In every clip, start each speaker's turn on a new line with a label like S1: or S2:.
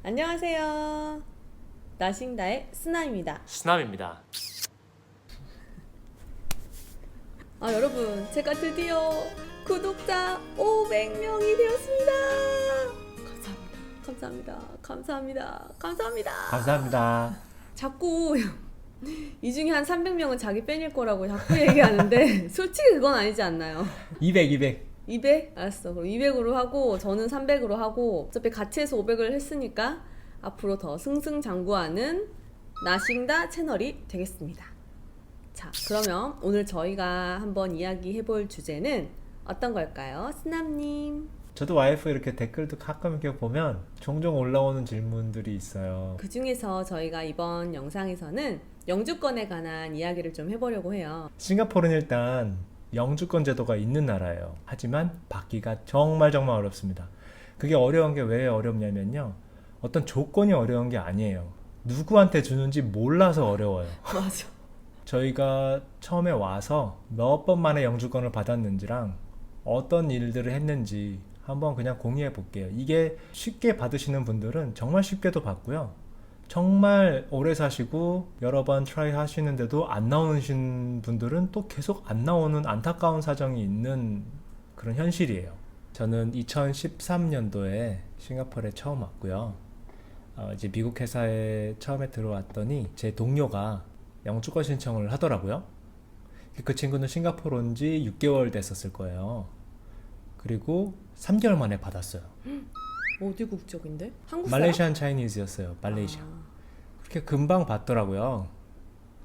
S1: 안녕하세요. 나싱다의 스나입니다.
S2: 스남입니다.
S1: 여러분, 제가 드디어 구독자 500명이 되었습니다. 감사합니다.
S2: 감사합니다.
S1: 자꾸 이 중에 한 300명은 자기 팬일 거라고 자꾸 얘기하는데 솔직히 그건 아니지 않나요?
S2: 200.
S1: 200? 알았어. 그럼 200으로 하고 저는 300으로 하고 어차피 같이 해서 500을 했으니까 앞으로 더 승승장구하는 나싱다 채널이 되겠습니다. 자, 그러면 오늘 저희가 한번 이야기해볼 주제는 어떤 걸까요? 스남님.
S2: 저도 와이프 이렇게 댓글도 가끔 이렇게 보면 종종 올라오는 질문들이 있어요.
S1: 그 중에서 저희가 이번 영상에서는 영주권에 관한 이야기를 좀 해보려고 해요.
S2: 싱가포르는 일단 영주권 제도가 있는 나라예요. 하지만 받기가 정말 어렵습니다. 그게 어려운 게 왜 어렵냐면요. 어떤 조건이 어려운 게 아니에요. 누구한테 주는지 몰라서 어려워요.
S1: 맞아.
S2: 저희가 처음에 와서 몇 번 만에 영주권을 받았는지랑 어떤 일들을 했는지 한번 그냥 공유해 볼게요. 이게 쉽게 받으시는 분들은 정말 쉽게도 받고요. 정말 오래 사시고 여러 번 트라이 하시는데도 안 나오신 분들은 또 계속 안 나오는 안타까운 사정이 있는 그런 현실이에요. 저는 2013년도에 싱가포르에 처음 왔고요. 이제 미국 회사에 처음에 들어왔더니 제 동료가 영주권 신청을 하더라고요. 그 친구는 싱가포르 온 지 6개월 됐었을 거예요. 그리고 3개월 만에 받았어요.
S1: 어디 국적인데? 한국 사람?
S2: 말레이시안 차이니즈였어요. 말레이시아. 그렇게 금방 받더라고요.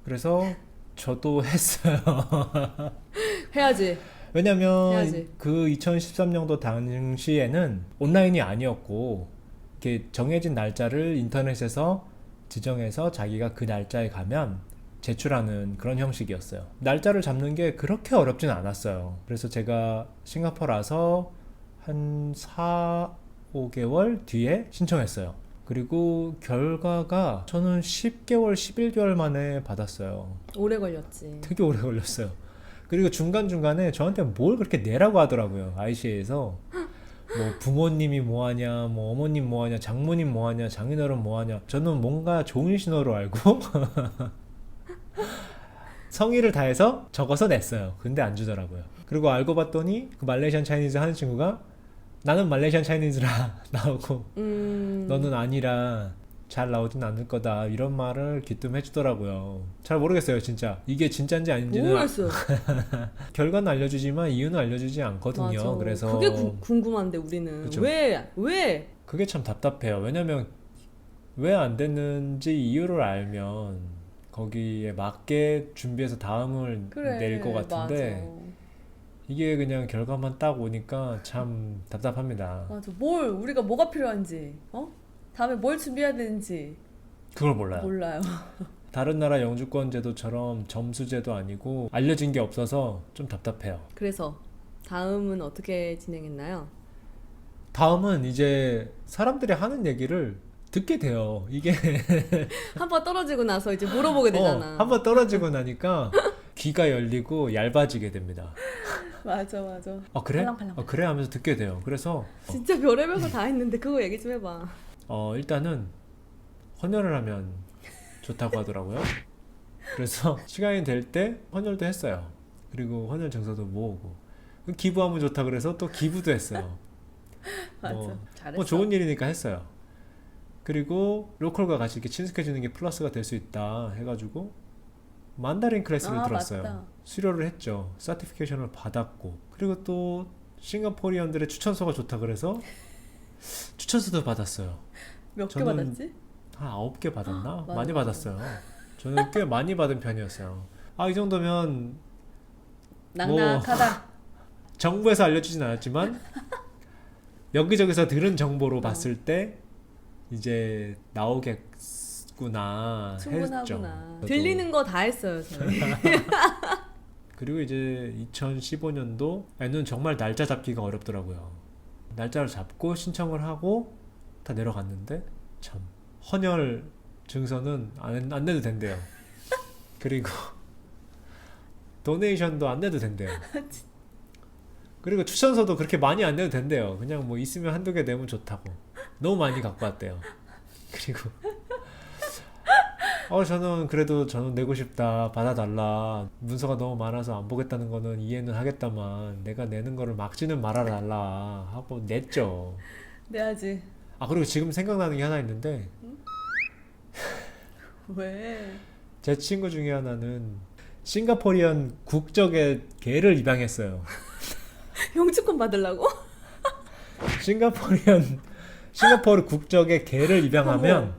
S2: 그래서 저도 했어요.
S1: 해야지.
S2: 왜냐면
S1: 해야지.
S2: 그 2013년도 당시에는 온라인이 아니었고 이렇게 정해진 날짜를 인터넷에서 지정해서 자기가 그 날짜에 가면 제출하는 그런 형식이었어요. 날짜를 잡는 게 그렇게 어렵진 않았어요. 그래서 제가 싱가포르 와서 한 4, 5개월 뒤에 신청했어요. 그리고 결과가 저는 10개월, 11개월 만에 받았어요.
S1: 오래 걸렸지.
S2: 되게 오래 걸렸어요. 그리고 중간중간에 저한테 뭘 그렇게 내라고 하더라고요. ICA에서. 뭐 부모님이 뭐하냐, 뭐 어머님 뭐하냐, 장모님 뭐하냐, 장인어른 뭐하냐. 저는 뭔가 좋은 신호로 알고 성의를 다해서 적어서 냈어요. 근데 안 주더라고요. 그리고 알고 봤더니 그 말레이시안 차이니즈 하는 친구가 나는 말레이시안 차이니즈라 나오고 너는 아니라 잘 나오진 않을 거다 이런 말을 기뜸해 주더라고요. 잘 모르겠어요 진짜. 이게 진짜인지 아닌지는
S1: 모르겠어요.
S2: 결과는 알려주지만 이유는 알려주지 않거든요.
S1: 맞아.
S2: 그래서
S1: 그게 궁금한데 우리는
S2: 그쵸.
S1: 왜?
S2: 그게 참 답답해요. 왜냐면 왜 안 됐는지 이유를 알면 거기에 맞게 준비해서 다음을
S1: 그래.
S2: 낼 것 같은데
S1: 맞아.
S2: 이게 그냥 결과만 딱 오니까 참 답답합니다.
S1: 맞아. 우리가 뭐가 필요한지, 다음에 뭘 준비해야 되는지
S2: 그걸 몰라요.
S1: 몰라요.
S2: 다른 나라 영주권 제도처럼 점수 제도 아니고 알려진 게 없어서 좀 답답해요.
S1: 그래서 다음은 어떻게 진행했나요?
S2: 다음은 이제 사람들이 하는 얘기를 듣게 돼요. 이게
S1: 한 번 떨어지고 나서 이제 물어보게 되잖아.
S2: 한번 떨어지고 나니까 귀가 열리고 얇아지게 됩니다.
S1: 맞아.
S2: 그래?
S1: 팔랑팔랑.
S2: 그래 하면서 듣게 돼요. 그래서
S1: 진짜 별의별 거 다 했는데 그거 얘기 좀 해봐.
S2: 일단은 헌혈을 하면 좋다고 하더라고요. 그래서 시간이 될 때 헌혈도 했어요. 그리고 헌혈 증서도 모으고 기부하면 좋다 그래서 또 기부도 했어요.
S1: 맞아. 잘했어.
S2: 뭐 좋은 일이니까 했어요. 그리고 로컬과 같이 이렇게 친숙해지는 게 플러스가 될 수 있다 해가지고 만다린 클래스를 들었어요.
S1: 맞다.
S2: 수료를 했죠. 서티피케이션을 받았고 그리고 또 싱가포리언들의 추천서가 좋다 그래서 추천서도 받았어요.
S1: 몇 개
S2: 저는
S1: 받았지?
S2: 한 9개 받았나?
S1: 맞아,
S2: 많이
S1: 맞아.
S2: 받았어요. 저는 꽤 많이 받은 편이었어요. 이 정도면
S1: 낙낙하다.
S2: 정부에서 알려주진 않았지만 여기저기서 들은 정보로 봤을 때 이제 나오겠구나 했죠.
S1: 충분하구나.
S2: 저도.
S1: 들리는 거 다 했어요, 저희.
S2: 그리고 이제 2015년도에는 정말 날짜 잡기가 어렵더라고요. 날짜를 잡고 신청을 하고 다 내려갔는데 참 헌혈 증서는 안 내도 된대요. 그리고 도네이션도 안 내도 된대요. 그리고 추천서도 그렇게 많이 안 내도 된대요. 그냥 뭐 있으면 한두 개 내면 좋다고. 너무 많이 갖고 왔대요. 그리고 저는 그래도 저는 내고 싶다 받아달라 문서가 너무 많아서 안 보겠다는 거는 이해는 하겠다만 내가 내는 거를 막지는 말아달라 하고 냈죠.
S1: 내야지.
S2: 그리고 지금 생각나는 게 하나 있는데
S1: 왜?
S2: 제 친구 중에 하나는 싱가포리안 국적의 개를 입양했어요.
S1: 영주권 받으려고?
S2: 싱가포르 국적의 개를 입양하면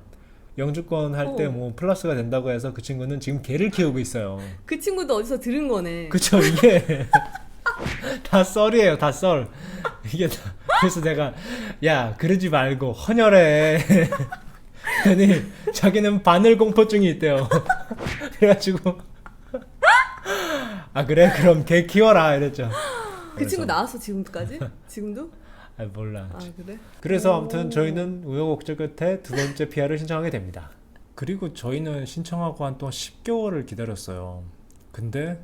S2: 영주권 할 때 뭐 플러스가 된다고 해서 그 친구는 지금 개를 키우고 있어요.
S1: 그 친구도 어디서 들은 거네.
S2: 그쵸, 이게 다 썰이에요, 다 썰. 이게 다. 그래서 내가 야 그러지 말고 헌혈해. 그랬더니 자기는 바늘 공포증이 있대요. 그래가지고 그래 그럼 개 키워라 이랬죠.
S1: 그 친구 나왔어 지금까지? 지금도?
S2: 몰라.
S1: 그래?
S2: 그래서 아무튼 저희는 우여곡절 끝에 두 번째 PR을 신청하게 됩니다. 그리고 저희는 신청하고 한 또 10개월을 기다렸어요. 근데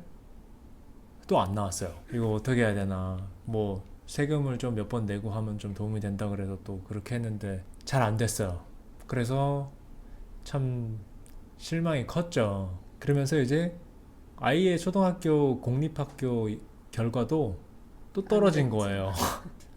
S2: 또 안 나왔어요. 이거 어떻게 해야 되나. 뭐 세금을 좀 몇 번 내고 하면 좀 도움이 된다 그래서 또 그렇게 했는데 잘 안 됐어요. 그래서 참 실망이 컸죠. 그러면서 이제 아이의 초등학교 공립학교 결과도 또 떨어진 거예요.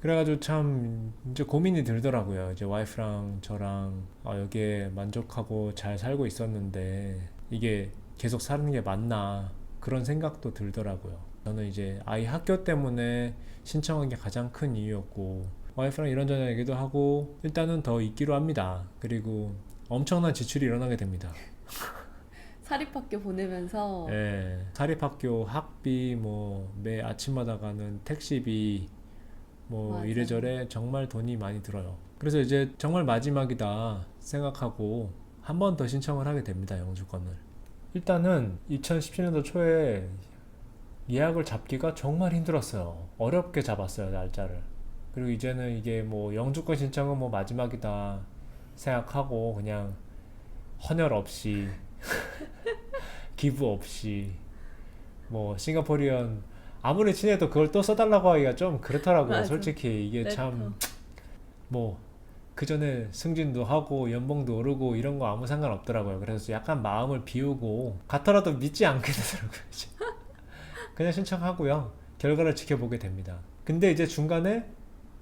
S2: 그래가지고 참 이제 고민이 들더라고요. 이제 와이프랑 저랑 여기에 만족하고 잘 살고 있었는데 이게 계속 사는 게 맞나 그런 생각도 들더라고요. 저는 이제 아이 학교 때문에 신청한 게 가장 큰 이유였고 와이프랑 이런저런 얘기도 하고 일단은 더 있기로 합니다. 그리고 엄청난 지출이 일어나게 됩니다.
S1: 사립학교 보내면서
S2: 네, 사립학교 학비 뭐 매 아침마다 가는 택시비 뭐
S1: 맞아.
S2: 이래저래 정말 돈이 많이 들어요. 그래서 이제 정말 마지막이다 생각하고 한 번 더 신청을 하게 됩니다. 영주권을. 일단은 2017년도 초에 예약을 잡기가 정말 힘들었어요. 어렵게 잡았어요, 날짜를. 그리고 이제는 이게 뭐 영주권 신청은 뭐 마지막이다 생각하고 그냥 헌혈 없이 기부 없이 뭐 싱가포리언 아무리 친해도 그걸 또 써달라고 하기가 좀 그렇더라고요.
S1: 맞아.
S2: 솔직히 이게
S1: 레터.
S2: 참 뭐 그 전에 승진도 하고 연봉도 오르고 이런 거 아무 상관 없더라고요. 그래서 약간 마음을 비우고 가더라도 믿지 않게 되더라고요. 이제. 그냥 신청하고요. 결과를 지켜보게 됩니다. 근데 이제 중간에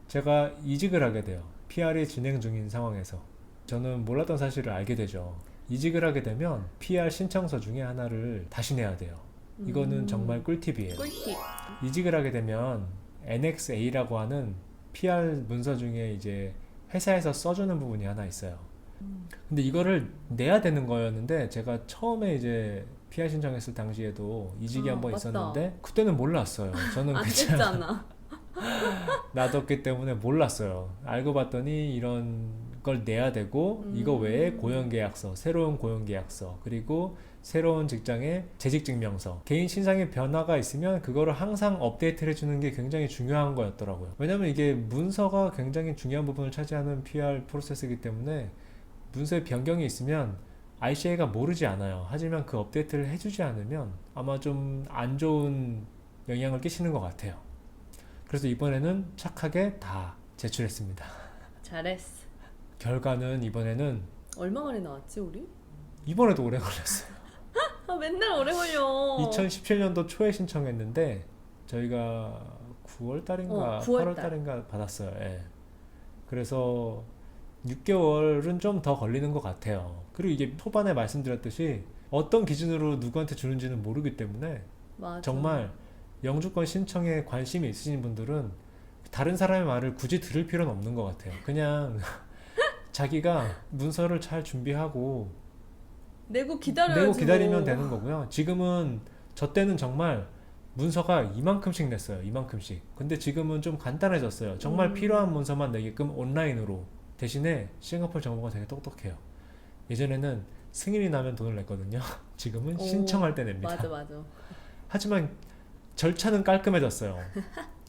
S2: 제가 이직을 하게 돼요. PR이 진행 중인 상황에서 저는 몰랐던 사실을 알게 되죠. 이직을 하게 되면 PR 신청서 중에 하나를 다시 내야 돼요. 이거는 정말 꿀팁이에요.
S1: 꿀팁.
S2: 이직을 하게 되면 NXA라고 하는 PR 문서 중에 이제 회사에서 써주는 부분이 하나 있어요. 근데 이거를 내야 되는 거였는데 제가 처음에 이제 PR 신청했을 당시에도 이직이 한 번
S1: 맞다.
S2: 있었는데 그때는 몰랐어요. 저는
S1: 안
S2: 그냥
S1: 됐잖아.
S2: 놔뒀기 때문에 몰랐어요. 알고 봤더니 이런 걸 내야 되고 이거 외에 고용계약서, 새로운 고용계약서, 그리고 새로운 직장의 재직증명서, 개인 신상의 변화가 있으면 그거를 항상 업데이트를 해주는 게 굉장히 중요한 거였더라고요. 왜냐면 이게 문서가 굉장히 중요한 부분을 차지하는 PR 프로세스이기 때문에 문서에 변경이 있으면 ICA가 모르지 않아요. 하지만 그 업데이트를 해주지 않으면 아마 좀 안 좋은 영향을 끼치는 것 같아요. 그래서 이번에는 착하게 다 제출했습니다.
S1: 잘했어.
S2: 결과는 이번에는
S1: 얼마 만에 나왔지 우리?
S2: 이번에도 오래 걸렸어요.
S1: 맨날 오래 걸려.
S2: 2017년도 초에 신청했는데 저희가 9월달인가
S1: 9월
S2: 8월달인가 받았어요. 예. 그래서 6개월은 좀 더 걸리는 것 같아요. 그리고 이게 초반에 말씀드렸듯이 어떤 기준으로 누구한테 주는지는 모르기 때문에
S1: 맞아.
S2: 정말 영주권 신청에 관심이 있으신 분들은 다른 사람의 말을 굳이 들을 필요는 없는 것 같아요. 그냥 자기가 문서를 잘 준비하고
S1: 내고 기다려야지.
S2: 내고 기다리면
S1: 뭐.
S2: 되는 거고요. 지금은 저 때는 정말 문서가 이만큼씩 냈어요. 이만큼씩. 근데 지금은 좀 간단해졌어요. 정말 필요한 문서만 내게끔 온라인으로. 대신에 싱가포르 정부가 되게 똑똑해요. 예전에는 승인이 나면 돈을 냈거든요. 지금은 신청할 때 냅니다.
S1: 맞아.
S2: 하지만 절차는 깔끔해졌어요.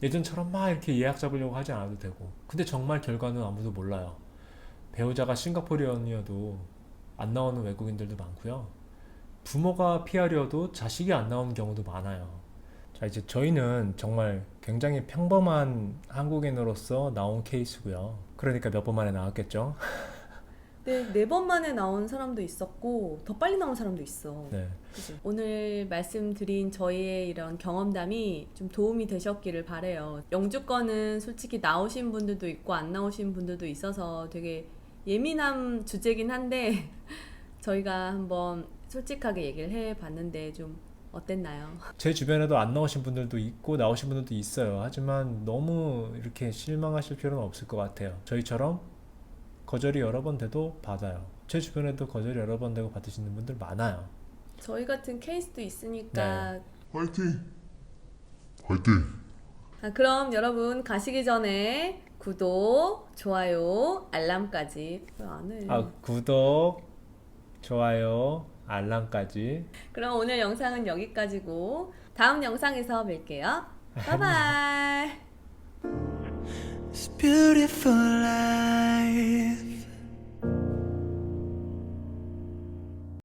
S2: 예전처럼 막 이렇게 예약 잡으려고 하지 않아도 되고. 근데 정말 결과는 아무도 몰라요. 배우자가 싱가포르언이어도 안 나오는 외국인들도 많고요. 부모가 PR이어도 자식이 안 나오는 경우도 많아요. 자, 이제 저희는 정말 굉장히 평범한 한국인으로서 나온 케이스고요. 그러니까 몇 번 만에 나왔겠죠.
S1: 네 번 만에 나온 사람도 있었고 더 빨리 나온 사람도 있어.
S2: 네.
S1: 그치? 오늘 말씀드린 저희의 이런 경험담이 좀 도움이 되셨기를 바래요. 영주권은 솔직히 나오신 분들도 있고 안 나오신 분들도 있어서 되게 예민한 주제긴 한데 저희가 한번 솔직하게 얘기를 해봤는데 좀 어땠나요?
S2: 제 주변에도 안 나오신 분들도 있고 나오신 분들도 있어요. 하지만 너무 이렇게 실망하실 필요는 없을 것 같아요. 저희처럼 거절이 여러 번 돼도 받아요. 제 주변에도 거절이 여러 번 되고 받으시는 분들 많아요.
S1: 저희 같은 케이스도 있으니까
S3: 화이팅! 화이팅!
S1: 그럼 여러분 가시기 전에 구독, 좋아요, 알람까지 왜 안 해?
S2: 구독, 좋아요, 알람까지.
S1: 그럼 오늘 영상은 여기까지고 다음 영상에서 뵐게요. 바이바이.
S4: It's beautiful life.